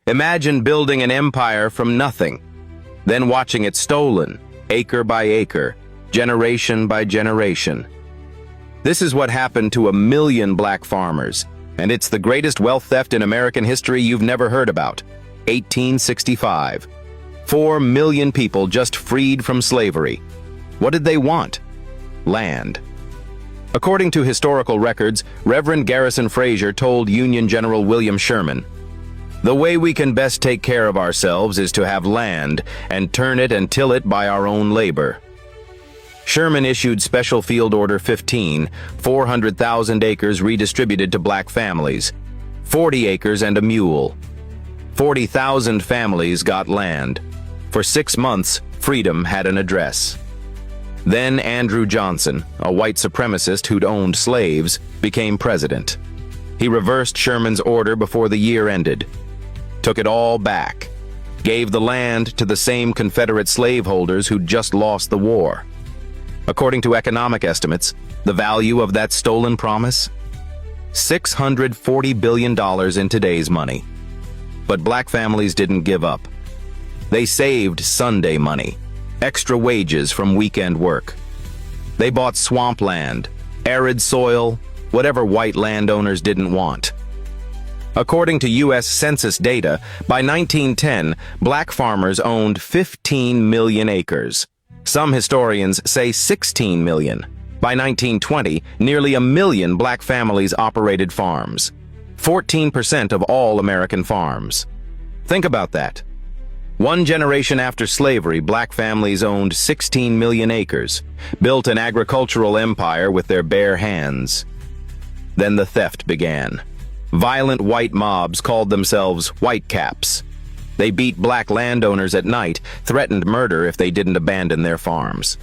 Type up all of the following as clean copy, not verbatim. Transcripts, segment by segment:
Imagine building an empire from nothing, then watching it stolen, acre by acre, generation by generation. This is what happened to 1 million black farmers, and it's the greatest wealth theft in American history you've never heard about. 1865. 4 million people just freed from slavery. What did they want? Land. According to historical records, Reverend Garrison Frazier told Union General William Sherman, "The way we can best take care of ourselves is to have land and turn it and till it by our own labor." Sherman issued Special Field Order 15, 400,000 acres redistributed to black families, 40 acres and a mule. 40,000 families got land. For 6 months, freedom had an address. Then Andrew Johnson, a white supremacist who'd owned slaves, became president. He reversed Sherman's order before the year ended, took it all back, gave the land to the same Confederate slaveholders who'd just lost the war. According to economic estimates, the value of that stolen promise? $640 billion in today's money. But black families didn't give up. They saved Sunday money, extra wages from weekend work. They bought swampland, arid soil, whatever white landowners didn't want. According to U.S. Census data, by 1910, black farmers owned 15 million acres. Some historians say 16 million. By 1920, nearly 1 million black families operated farms. 14% of all American farms. Think about that. One generation after slavery, black families owned 16 million acres, built an agricultural empire with their bare hands. Then the theft began. Violent white mobs called themselves whitecaps. They beat black landowners at night, threatened murder if they didn't abandon their farms.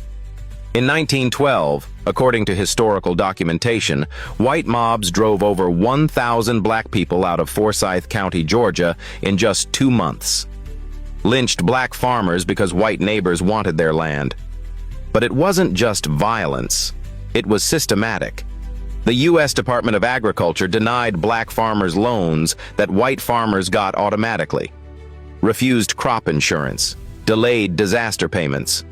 In 1912, according to historical documentation, white mobs drove over 1,000 black people out of Forsyth County, Georgia, in just 2 months. Lynched black farmers because white neighbors wanted their land. But it wasn't just violence, it was systematic. The U.S. Department of Agriculture denied black farmers loans that white farmers got automatically, refused crop insurance, delayed disaster payments.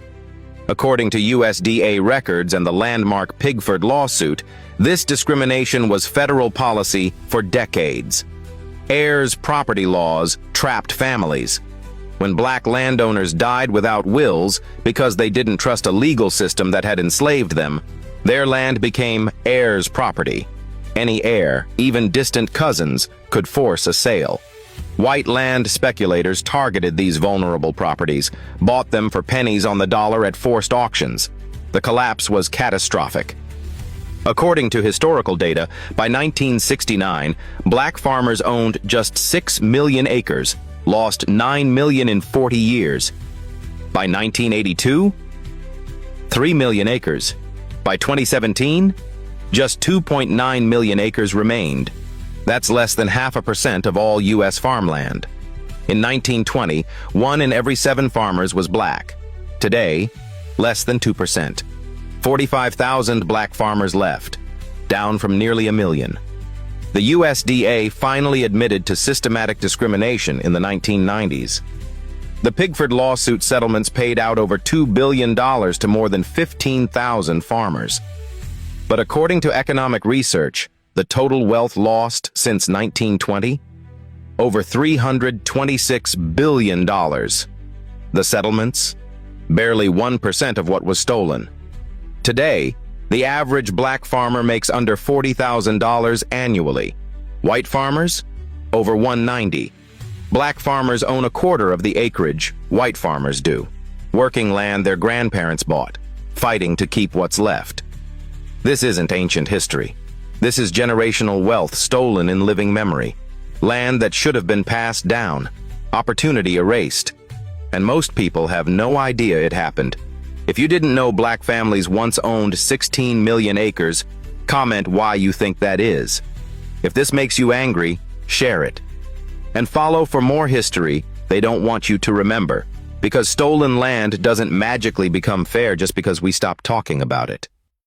According to USDA records and the landmark Pigford lawsuit, this discrimination was federal policy for decades. Heirs property laws trapped families. When black landowners died without wills because they didn't trust a legal system that had enslaved them, their land became heirs property. Any heir, even distant cousins, could force a sale. White land speculators targeted these vulnerable properties, bought them for pennies on the dollar at forced auctions. The collapse was catastrophic. According to historical data, by 1969, black farmers owned just 6 million acres, lost 9 million in 40 years. By 1982, 3 million acres. By 2017, just 2.9 million acres remained. That's less than 0.5% of all U.S. farmland. In 1920, 1 in every 7 farmers was black. Today, less than 2%. 45,000 black farmers left, down from nearly 1 million. The USDA finally admitted to systematic discrimination in the 1990s. The Pigford lawsuit settlements paid out over $2 billion to more than 15,000 farmers. But according to economic research, the total wealth lost since 1920? Over $326 billion. The settlements? Barely 1% of what was stolen. Today, the average black farmer makes under $40,000 annually. White farmers? Over $190,000. Black farmers own 1/4 of the acreage white farmers do. Working land their grandparents bought, fighting to keep what's left. This isn't ancient history. This is generational wealth stolen in living memory. Land that should have been passed down. Opportunity erased. And most people have no idea it happened. If you didn't know black families once owned 16 million acres, comment why you think that is. If this makes you angry, share it. And follow for more history they don't want you to remember, because stolen land doesn't magically become fair just because we stop talking about it.